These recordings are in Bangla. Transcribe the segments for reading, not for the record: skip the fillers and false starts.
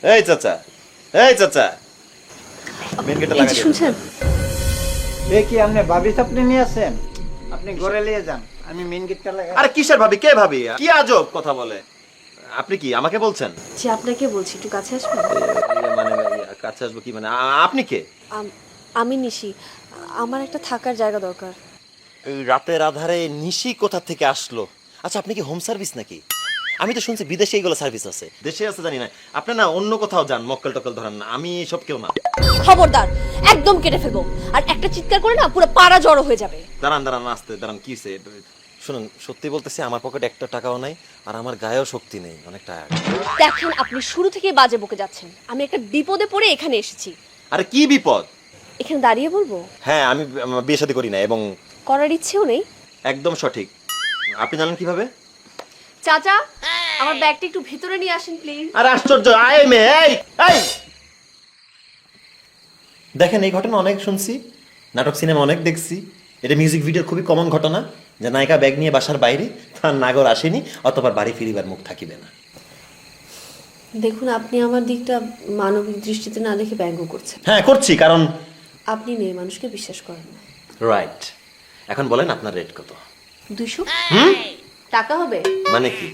এই চাচা, এই চাচা, মেন গেটটা এই লাগাই যে দিন। শুনছেন, এ কি আপনি ভাবি আপনি নিয়ে আসেন? আপনি ঘরে নিয়ে যান, আমি মেন গেটটা লাগাই। আরে কিসের ভাবি, কে ভাবি? কি আজব কথা বলে। আপনি কি আমাকে বলছেন? যে আপনাকে বলছি একটু কাছে আসবেন। মানে কাছে আসবো কি মানে? আপনি কে? আমি নিশি, আমার একটা থাকার জায়গা দরকার। এই রাতের আধারে নিশি কোথা থেকে আসলো? আচ্ছা, আপনি কি হোম সার্ভিস নাকি? আমি তো শুনছি বিদেশে এইগুলো সার্ভিস আছে, দেশে আছে জানি না। আপনি না অন্য কোথাও যান, মক্কেল টক্কেল ধরেন না। আমি সব কেউ না। খবরদার, একদম কেটে ফেলবো, আর একটা চিৎকার করে না পুরো পাড়া জড়ো হয়ে যাবে। দাঁড়ান দাঁড়ান, আসতে দাঁড়ান, কি শুনুন, সত্যি বলতেছি, আমার পকেটে একটা টাকাও নাই, আর আমার গায়েও শক্তি নেই, অনেক টায়ার্ড। দেখেন, আপনি শুরু থেকেই বাজে বকে যাচ্ছেন। আমি একটা বিপদে পড়ে এখানে এসেছি। আরে কি বিপদ? এখানে দাঁড়িয়ে বলবো? হ্যাঁ, আমি বিয়ে শাদী করি না, এবং করার ইচ্ছেও নেই। একদম সঠিক। আপনি জানেন কিভাবে? চাচা, আমার ব্যাগটা একটু ভিতরে নিয়ে আসেন প্লিজ। আরে আশ্চর্য! আয় মে, এই এই দেখেন, এই ঘটনা অনেক শুনছি, নাটক সিনেমা অনেক দেখছি। এটা মিউজিক ভিডিওর খুবই কমন ঘটনা, যে নায়িকা ব্যাগ নিয়ে বাসার বাইরে, তার নাগর আসেনি, অতবার বাড়ি ফিরিবার মুখ থাকিবে না। দেখুন, আপনি আমার দিকটা মানবিক দৃষ্টিতে না দেখে ব্যঙ্গ করছেন। হ্যাঁ করছি, কারণ আপনি মেয়ে মানুষকে বিশ্বাস করেন না। রাইট। এখন বলেন আপনার রেট কত? 200 টাকা হবে? মানে কি?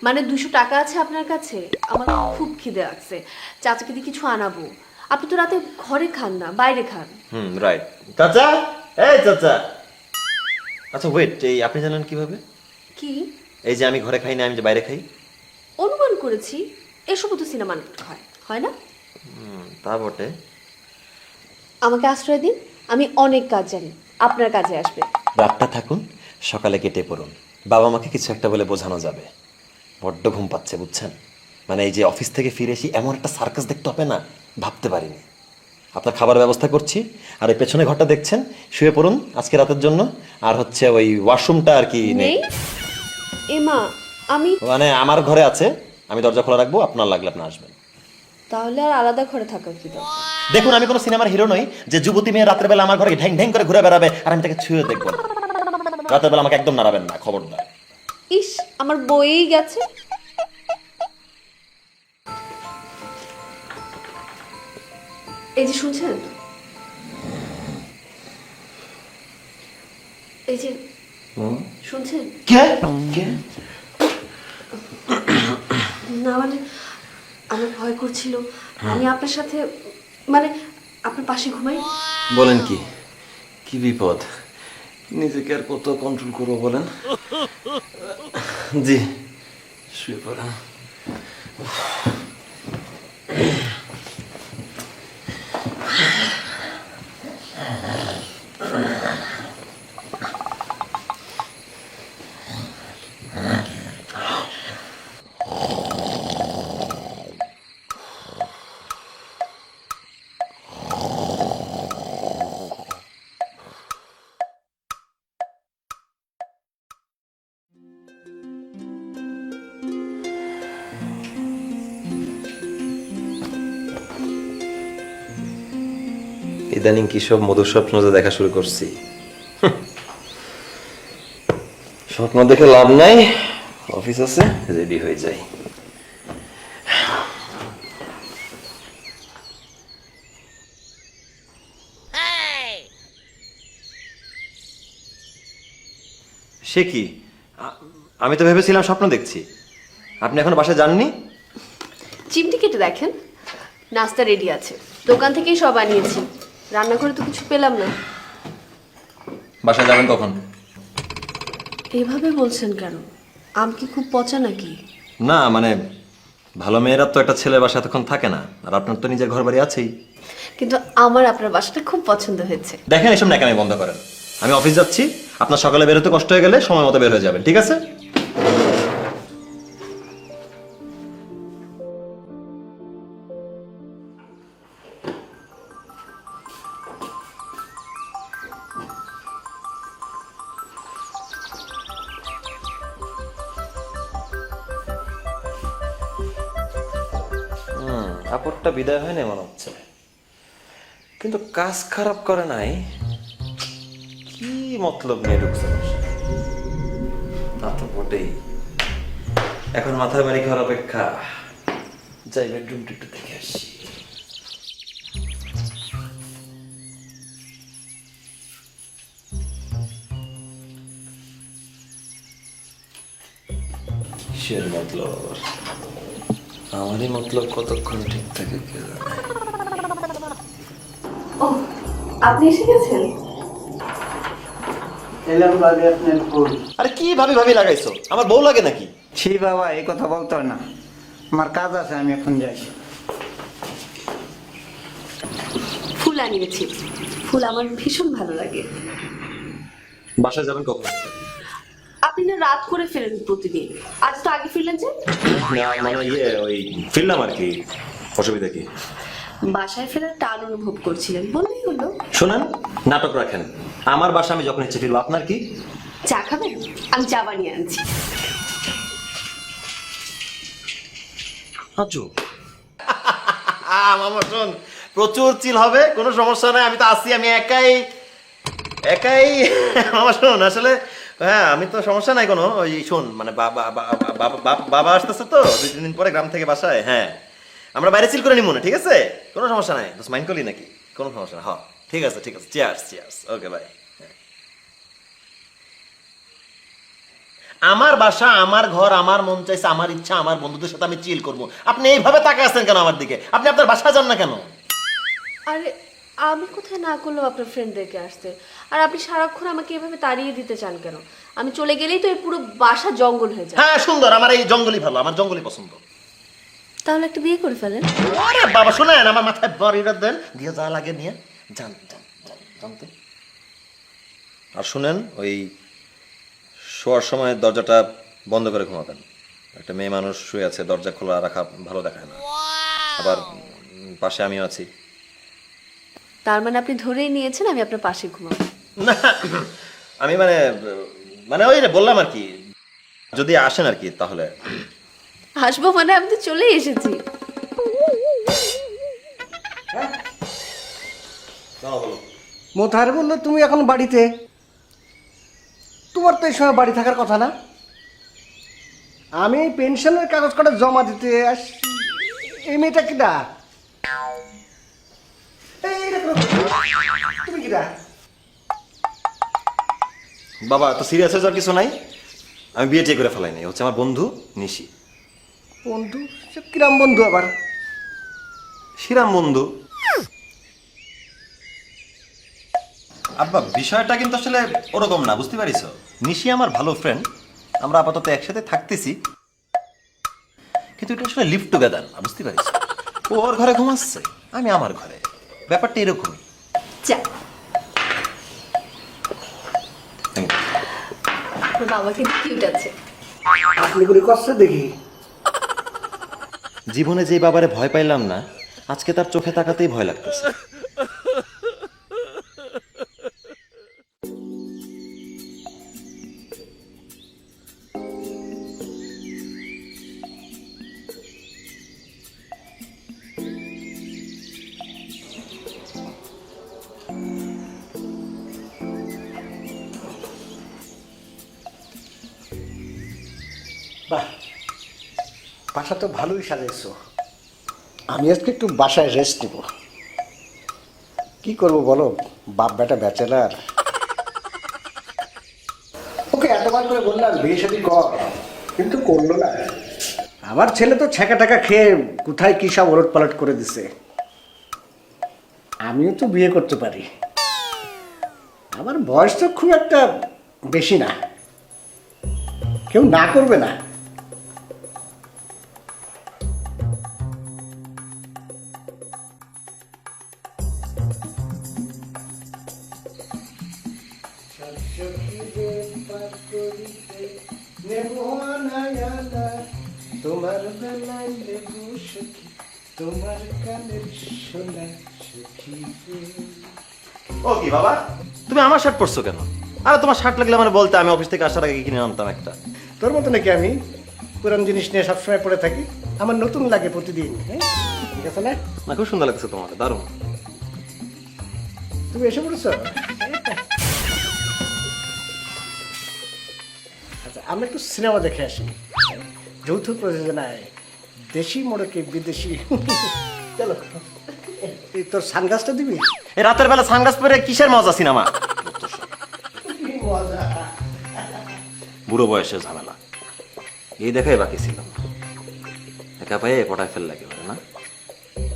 মানে 200 টাকা আছে আপনার কাছে? আমার খুব খিদে লাগছে, চাচাকে দিয়ে কিছু আনাবো। আপনি তো রাতে ঘরে খান না, বাইরে খান। রাইট। চাচা, এই চাচা। আচ্ছা ওয়েট, এই আপনি জানেন কিভাবে? কি? এই যে আমি ঘরে খাই না, আমি যে বাইরে খাই। অনুমান করেছি, এসবও তো সিনেমা নাটক হয়, হয় না? তা বটে। আমাকে আশ্রয় দিন, আমি অনেক কাজ জানি, আপনার কাজে আসবে। রাতটা থাকুন, সকালে কেটে পড়ুন, বাবা মাকে কিছু একটা বলে বোঝানো যাবে। বড্ড ঘুম পাচ্ছে বুঝছেন, মানে এই যে অফিস থেকে ফিরে এসে এমন একটা সার্কাস দেখতে হবে না, ভাবতে পারিনি। আপনার খাবার ব্যবস্থা করছি, আর ওই পেছনে ঘরটা দেখছেন, শুয়ে পড়ুন আজকে রাতের জন্য। আর হচ্ছে ওই ওয়াশরুমটা আর কি নেই, নেই? এমা, আমি মানে আমার ঘরে আছে, আমি দরজা খোলা রাখবো, আপনার লাগলে আপনি আসবেন। তাহলে আর আলাদা ঘরে থাকার কি দরকার? দেখুন, আমি কোনো সিনেমার হিরো নই যে যুবতী মেয়ে রাতের বেলা আমার ঘরে ঢ্যাং ঢ্যাং করে ঘুরে বেড়াবে আর আমি তাকে ছুঁয়ে দেখবো না। রাতের বেলা আমাকে একদম নাড়াবেন না, খবরদার। ইস, আমার বইয়েই গেছে। এই যে শুনছেন, এই যে শুনছেন? কে কে? না মানে, আমার ভয় করছিল, আমি আপনার সাথে মানে আপনার পাশে ঘুমাই। বলেন কি? কি বিপদ? নিজেকে আর কত কন্ট্রোল করবো বলেন? জি, শুয়ে পড়েন। ইদানিং কি সব মধুর স্বপ্ন যে দেখা শুরু করছি। স্বপ্ন দেখে লাভ নাই, অফিস আছে, রেডি হয়ে যাই। সে কি? আমি তো ভেবেছিলাম স্বপ্ন দেখছি। আপনি এখনো বাসায় যাননি? চিমটি কেটে দেখেন, নাস্তা রেডি আছে, দোকান থেকেই সব আনিয়েছি। রান্নাঘরে তো কিছু পেলাম না। বাসায় যাবেন কখন? এইভাবে বলছেন কেন? আম কি খুব পচা নাকি? না মানে, ভালো মেয়েরা তো একটা ছেলের বাসা এতক্ষণ থাকে না, আর আপনার তো নিজের ঘর বাড়ি আছেই। কিন্তু আমার আপনার বাসাটা খুব পছন্দ হয়েছে। দেখেন, এসব ন্যাকামি বন্ধ করেন। আমি অফিস যাচ্ছি, আপনার সকালে বেরোতে কষ্ট হয়ে গেলে সময় মতো বের হয়ে যাবেন, ঠিক আছে? আপদটা বিদায় হয়নি মনে হচ্ছে, কিন্তু কাজ খারাপ করে নাই। কি মতলব নিয়ে ঢুকছে বাসায়? তা তো বটেই। এখন মাথায় বাড়ি খাওয়ার অপেক্ষা। যাই বেডরুমটা একটু দেখে আসি। কিসের মতলব? আমারই মতলব কতক্ষণ ঠিক থাকে কে জানে। ও, আপনি এসে গেছেন? এলাম ভাবি আপনার ফুল। আরে কি ভাবি ভাবি লাগাইছো? আমার বউ লাগে নাকি? ছি বাবা, এই কথা বলতো না, আমার কাজ আছে, আমি এখন যাই। ফুল আনিয়েছি, ফুল আমার ভীষণ ভালো লাগে। বাসায় যাবেন কখন? আপনি না রাত করে ফেরেন প্রতিদিন, আজ তো আগে ফিরলেন যে? মানে ওই ফিরলাম আর কি, অসুবিধা কি? বাসায় ফেরার টান অনুভব করছিলেন, বললেই হলো। শোনেন, নাটক রাখেন। আমার বাসা আমি যখন ইচ্ছে ফিরবো, আপনার কি? চা খাবেন? আমি চা বানিয়ে আনছি। আজু মামা শোন, প্রচুর চিল হবে, কোনো সমস্যা নাই, আমি তো আসি, আমি একাই একাই মামা শোন, আসলে হ্যাঁ আমি তো সমস্যা নাই কোনো। ওই শোন মানে বাবা আসতেছে তো 2-3 দিন পরে গ্রাম থেকে বাসায়। হ্যাঁ আমরা বাইরে চিল করে নিব না, ঠিক আছে? কোনো সমস্যা নাই, তো মাইন্ড করলি নাকি? কোনো সমস্যা না, হ্যাঁ ঠিক আছে ঠিক আছে, চিয়ার্স চিয়ার্স, ওকে বাই। আমার বাসা, আমার ঘর, আমার মন চাইছে, আমার ইচ্ছা, আমার বন্ধুদের সাথে আমি চিল করবো। আপনি এইভাবে তাকায় আছেন কেন আমার দিকে? আপনি আপনার বাসা যান না কেন? আরে আমি কোথায় না করলেও আপনার ফ্রেন্ডদেরকে আসতে, আর আপনি সারাক্ষণ আমাকে এভাবে তাড়িয়ে দিতে চান কেন? আমি চলে গেলেই তো এই পুরো বাসা জঙ্গল হয়ে যায়। হ্যাঁ সুন্দর, আমার এই জঙ্গলই ভালো, আমার জঙ্গলই পছন্দ। তাহলে একটা বিয়ে করে ফেলেন। আরে বাবা শোনেন, আমার মাথায় বড়িটা দেন, দিয়ে যা লাগে নিয়ে যান যান যান জানতে। আর শুনেন, ওই শোয়ার সময় দরজাটা বন্ধ করে ঘুমাবেন। একটা মেয়ে মানুষ শুয়ে আছে, দরজা খোলা রাখা ভালো দেখায় না। আবার পাশে আমিও আছি। তার মানে আপনি ধরেই নিয়েছেন আমি আপনার পাশে ঘুমাবো? না আমি মানে মানে ওই রে বললাম আর কি, যদি আসেন আর কি তাহলে। আসবো মানে আমি তো চলেই এসেছি। মোতাহার বললো তুমি এখন বাড়িতে, তোমার তো এই সময় বাড়ি থাকার কথা না। আমি পেনশনের কাগজ কটা জমা দিতে আসছি। এই মেয়েটা কিডা? তুমি কিডা? বাবা তো সিরিয়াস হয়ে যাওয়ার কিছু নাই, আমি বিয়ে টিয়ে করে ফেলাই নাই, হচ্ছে আমার বন্ধু নিশি। বন্ধু? সে কিরাম বন্ধু আবার? শ্রীরাম বন্ধু। আব্বা বিষয়টা কিন্তু আসলে ওরকম না, বুঝতে পারিস? নিশি আমার ভালো ফ্রেন্ড, আমরা আপাতত একসাথে থাকতেছি, কিন্তু এটা আসলে লিভ টুগেদার না, বুঝতে পারিস? ও ওর ঘরে ঘুমাচ্ছে, আমি আমার ঘরে, ব্যাপারটা এরকমই। যা, আপনার বাবা কিন্তু কিউট আছে। আপনি করে কষ্ট দেখি। জীবনে যে বাবারে ভয় পাইলাম না, আজকে তার চোখে তাকাতেই ভয় লাগতেছে। বাহ, বাসা তো ভালোই সাজাইছো। আমি আজকে একটু বাসায় রেস্ট নেব। কি করবো বলো, বাপ বেটা ব্যাচেলার। ওকে এতবার করে বললাম বিয়ে শাদী কর, কিন্তু করলো না। আমার ছেলে তো ছ্যাঁকা টাকা খেয়ে কোথায় কি সব ওলট পালট করে দিছে। আমিও তো বিয়ে করতে পারি, আমার বয়স তো খুব একটা বেশি না, কেউ না করবে না। তোমার বেলায় লেবু সখী, তোমার কানের সোনা সখী। ও কি বাবা, তুমি আমার শার্ট পরছো কেন? আরে তোমার শার্ট লাগলে আমার বলতে, আমি অফিস থেকে আসার আগে কিনে আনতাম একটা। তোর মতো নাকি আমি পুরান জিনিস নিয়ে সবসময় পড়ে থাকি? আমার নতুন লাগে প্রতিদিন। হ্যাঁ ঠিক আছে না? না খুব সুন্দর লাগছে তোমার, দারুণ। তুমি এসে পড়েছো? আচ্ছা আমরা একটু সিনেমা দেখে আসি, যৌথ প্রযোজনায় দেশি মোড়কে বিদেশি। চলো, এই তোর সানগ্লাসটা দিবি? এই রাতের বেলা সানগ্লাস পরে কিসের মজা সিনেমা? বুড়ো বয়সের ঝামেলা এই দেখাই বাকি ছিল। একা পায়ে পটায় ফেল লাগে না?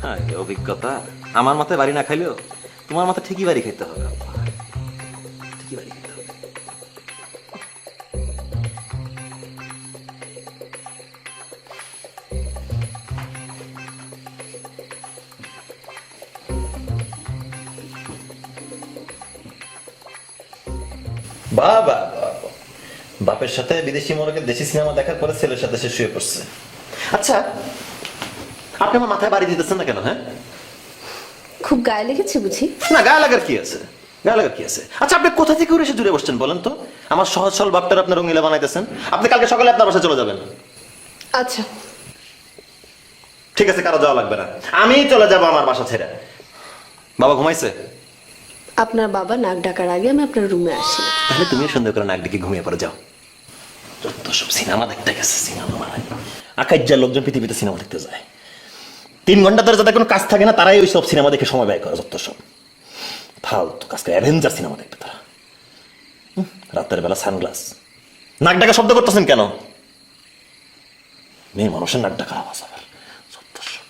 হ্যাঁ, এই অভিজ্ঞতা আমার মাথায় বাড়ি না খাইলেও তোমার মাথায় ঠিকই বাড়ি খেতে হবে। ঠিকই বাড়ি খেতে হবে। বাবা বাপের সাথে বিদেশি মোড়কে দেশি সিনেমা দেখার পরে ছেলের সাথে সে শুয়ে পড়ছে। আচ্ছা, আপনি আমার মাথায় বাড়ি দিতেছেন না কেন? হ্যাঁ, খুব গায়ে লেগেছে বুঝি? না, গায়ে লাগার কি আছে? গায়ে লাগার কি আছে? আচ্ছা, আপনি কোথা থেকে উড়ে এসে জুড়ে বসছেন বলেন তো? আমার সহজ সরল বাপটার আপনি রঙিলা বানাইতেছেন। আপনি কালকে সকালে আপনার বাসায় চলে যাবেন। আচ্ছা ঠিক আছে, কারো যাওয়া লাগবে না, আমি চলে যাব আমার বাসা ছেড়ে। বাবা ঘুমাইছে? আপনার বাবা নাক ডাকার আগে আমি আপনার রুমে আসি। তাহলে তুমিও সুন্দর করে নাক ডেকে ঘুমিয়ে পড়ে যাও। যত সব সিনেমা দেখতে গেছে, সিনেমা বানায়। আকাশ যা লোকজন পৃথিবীতে সিনেমা দেখতে যায়, 3 ঘন্টা ধরে যাদের কোনো কাজ থাকে না তারাই ওই সব সিনেমা দেখে সময় ব্যয় করে। যত সব ফালতু কাজ করে, অ্যাভেঞ্জার সিনেমা দেখবে তারা। রাতের বেলা সানগ্লাস, নাক ডাকা শব্দ করতেছেন কেন? মেয়ে মানুষের নাক ডাকার আওয়াজ আবার। যত সব।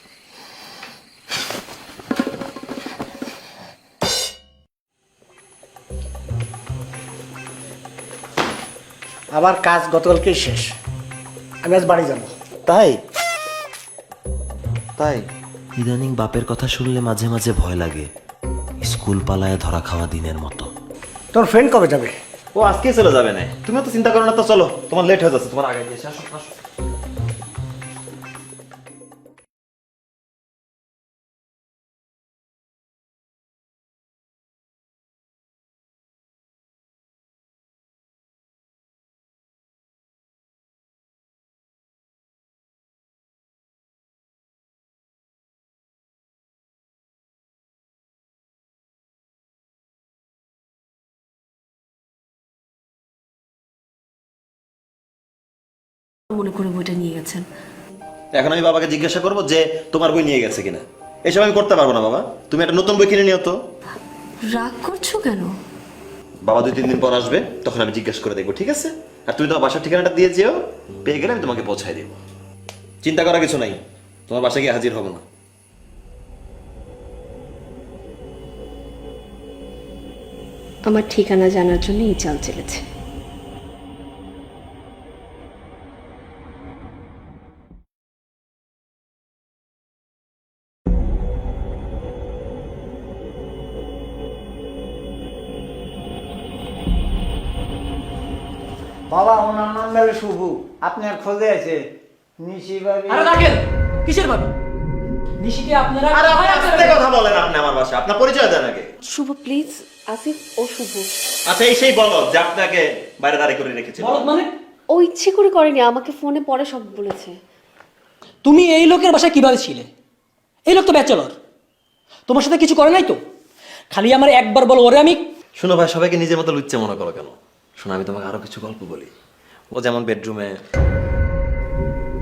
আমার কাজ গতকালকেই শেষ, আমি আজ বাড়ি যাবো। তাই তাই ইদানিং বাপের কথা শুনলে মাঝে মাঝে ভয় লাগে, স্কুল পালায় ধরা খাওয়া দিনের মতো। তোর ফ্রেন্ড কবে যাবে? ও আজকেই চলে যাবে না, তুমি তো চিন্তা করো না। তো চলো, তোমার লেট হয়ে যাচ্ছে, তোমার আগে দিয়ে আসো। মনে করে বইটা নিয়ে গেছেন। এখন আমি বাবাকে জিজ্ঞাসা করবো যে তোমার বই নিয়ে গেছে কিনা? এসব আমি করতে পারবো না বাবা, তুমি একটা নতুন বই কিনে নিও তো। রাগ করছো কেন? বাবা 2-3 দিন পর আসবে, তখন আমি জিজ্ঞাসা করে দেখবো, ঠিক আছে? আর তুমি তোমার বাসার ঠিকানাটা দিয়ে যেও, পেয়ে গেলে আমি তোমাকে পৌঁছাই দেবো। চিন্তা করার কিছু নাই, তোমার বাসায় গিয়ে হাজির হবো না। আমার ঠিকানা জানার জন্য এই চাল চেলেছে। বাবা, ওনার নাম হলো শুভু, আপনার খোঁজে আছে। নিশি ভাবি। আরে রাখেন, কিসের ভাবি? নিশিকে আপনারা আরে আপনি আস্তে কথা বলেন, আপনি আমার বাসায় আপনার পরিচয় দেন আগে। শুভ প্লিজ, আসিফ ও শুভ। আচ্ছা, এই সেই বলো যে আপনাকে বাইরে দাঁড়িয়ে করে রেখেছিল। বলদ মানে? ও ইচ্ছে করে করেনি, আমাকে ফোনে পরে সব বলেছে। তুমি এই লোকের বাসায় কিভাবে ছিলে? এই লোক তো ব্যাচেলর, তোমার সাথে কিছু করে নাই তো? খালি আমার একবার বলো, ওরে আমি। শোনো ভাই, সবাইকে নিজের মতো লুচ্চে মনে করো কেন? শোনো, আমি তোমাকে আরো কিছু গল্প বলি। ও যেমন বেডরুমে,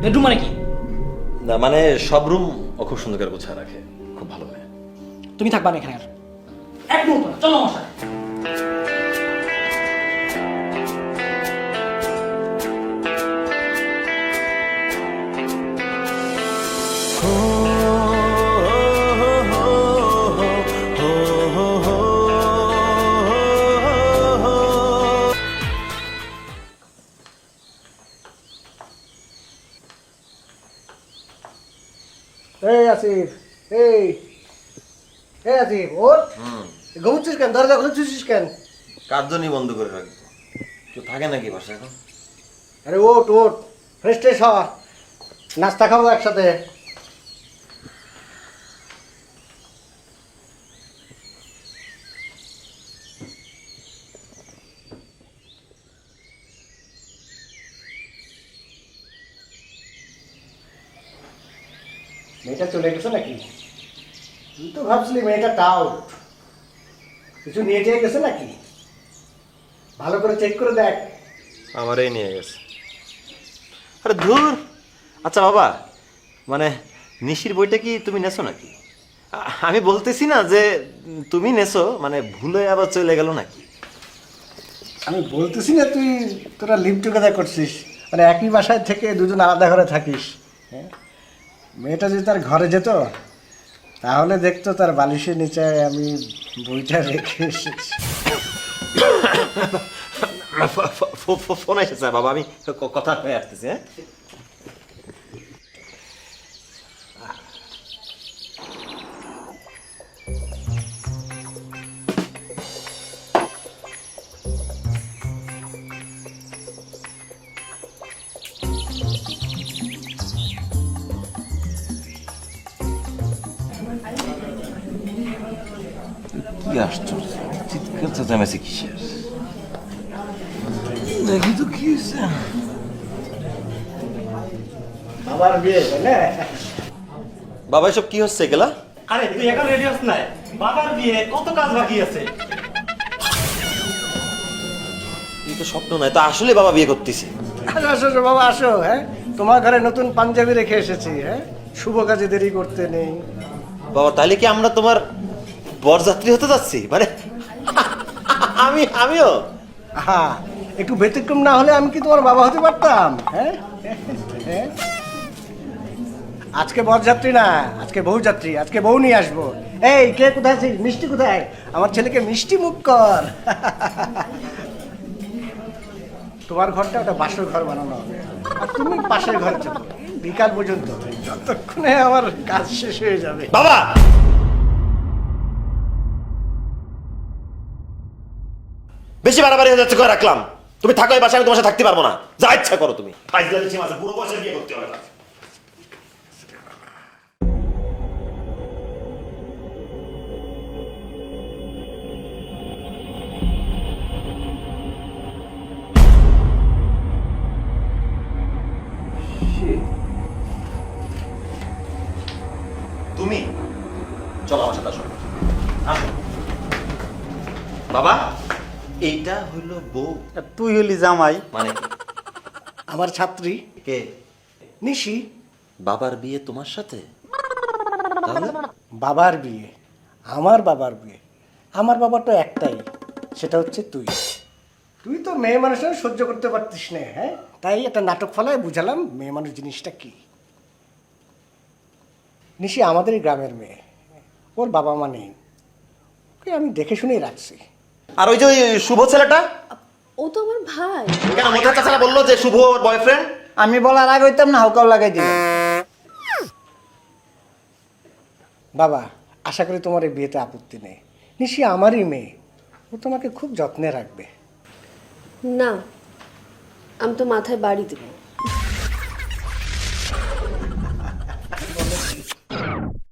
বেডরুম মানে কি? না মানে সব রুম ও খুব সুন্দর করে গোছায় রাখে, খুব ভালো মেয়ে। তুমি থাকবা না এখানে আর এক মুহূর্ত না, চলো আমার সাথে। এই আসিফ, এই এই আসিফ, ওর ঘুমুচ্ছিস কেন? দরজা খুলছিস কেন? কার্যনি বন্ধ করে রাখবো, কেউ থাকে নাকি বাসায় এখন? আরে ওট ওট, ফ্রেশ ট্রেশ হ, নাস্তা খাবো একসাথে। মেয়েটা চলে গেছে নাকি? তুই তো ভাবছিলি মেয়েটা টাউট, কিছু নিয়ে যেয়ে গেছে নাকি? ভালো করে চেক করে দেখ। আমারই নিয়ে গেছে। আরে ধুর। আচ্ছা বাবা, মানে নিশির বইটা কি তুমি নেছো নাকি? আমি বলতেছি না যে তুমি নেছো, মানে ভুলে আবার চলে গেল নাকি? আমি বলতেছি না তোরা লিভ টুগেদার করছিস, মানে একই বাসায় থেকে দুজন আলাদা ঘরে থাকিস। হ্যাঁ, মেয়েটা যদি তার ঘরে যেত তাহলে দেখতো তার বালিশের নিচে আমি বইটা রেখে এসেছি। ফোন এসেছে বাবা, আমি কথা হয়ে আসতেছি। হ্যাঁ, কি আশ্চর্য, চিৎকার চেঁচামেচি কিসের? দেখি তো কি হয়েছে। বাবার বিয়ে না? বাবা এসব কি হচ্ছে এগুলা? আরে তুই এখন রেডি হস না, বাবার বিয়ে কত কাজ বাকি আছে। এই তো স্বপ্ন নয়, তো আসলে বাবা বিয়ে করতেছে। আসো আসো বাবা আসো। হ্যাঁ, তোমার ঘরে নতুন পাঞ্জাবি রেখে এসেছি। হ্যাঁ, শুভ কাজে দেরি করতে নেই। বাবা তাহলে কি আমরা তোমার বরযাত্রী হতে যাচ্ছি? মানে আমিও হ্যাঁ, একটু ব্যতিক্রম না হলে আমি কি তোমার বাবা হতে পারতাম? হ্যাঁ হ্যাঁ, আজকে বরযাত্রী না, আজকে বউযাত্রী। আজকে বউ নিয়ে আসবো। এই কে কোথায় আছিস? মিষ্টি কোথায়? আমার ছেলেকে মিষ্টি মুখ কর। তোমার ঘরটা ওটা বাসর ঘর বানানো হবে, আর তুমি পাশের ঘরে চলো বিকাল পর্যন্ত, যতক্ষণে আমার কাজ শেষ হয়ে যাবে। বাবা বেশি বাড়াবাড়ি হয়ে যাচ্ছে, করে রাখলাম। তুমি থাকো এই বাসায়, আমি তোমার সাথে থাকতে পারবো না। যা ইচ্ছা করো তুমি। পুরো বয়সে বিয়ে করতে হবে না। তুমি চলো আমার সাথে আসো। আসো। বাবা এইটা হইলো বউ। তুই হলি জামাই। মানে কি? আমার ছাত্রী কে? নিশি। বাবার বিয়ে তোমার সাথে? তাহলে? বাবার বিয়ে, আমার বাবার বিয়ে। আমার বাবা তো একটাই, সেটা হচ্ছে তুই। তুই তো মেয়ে মানুষের সহ্য করতে পারতিস না। হ্যাঁ, তাই একটা নাটক ফলায় বুঝালাম মেয়ে মানুষ জিনিসটা কি। নিশি আমাদেরই গ্রামের মেয়ে, ওর বাবা মা নেই, ওকে আমি দেখে শুনেই রাখছি। আর ওই যে ওই শুভ ছেলেটা ও তো আমার ভাই। কেন মোটা চাচারা বললো যে শুভ ওর বয়ফ্রেন্ড? আমি বলার আগে হইতাম না, হাউকাও লাগাই দিলাম। বাবা আশা করি তোমার এই বিয়েতে আপত্তি নেই। নিশি আমারই মেয়ে, ও তোমাকে খুব যত্নে রাখবে। না, আমি তো মাথায় বাড়ি দেবো।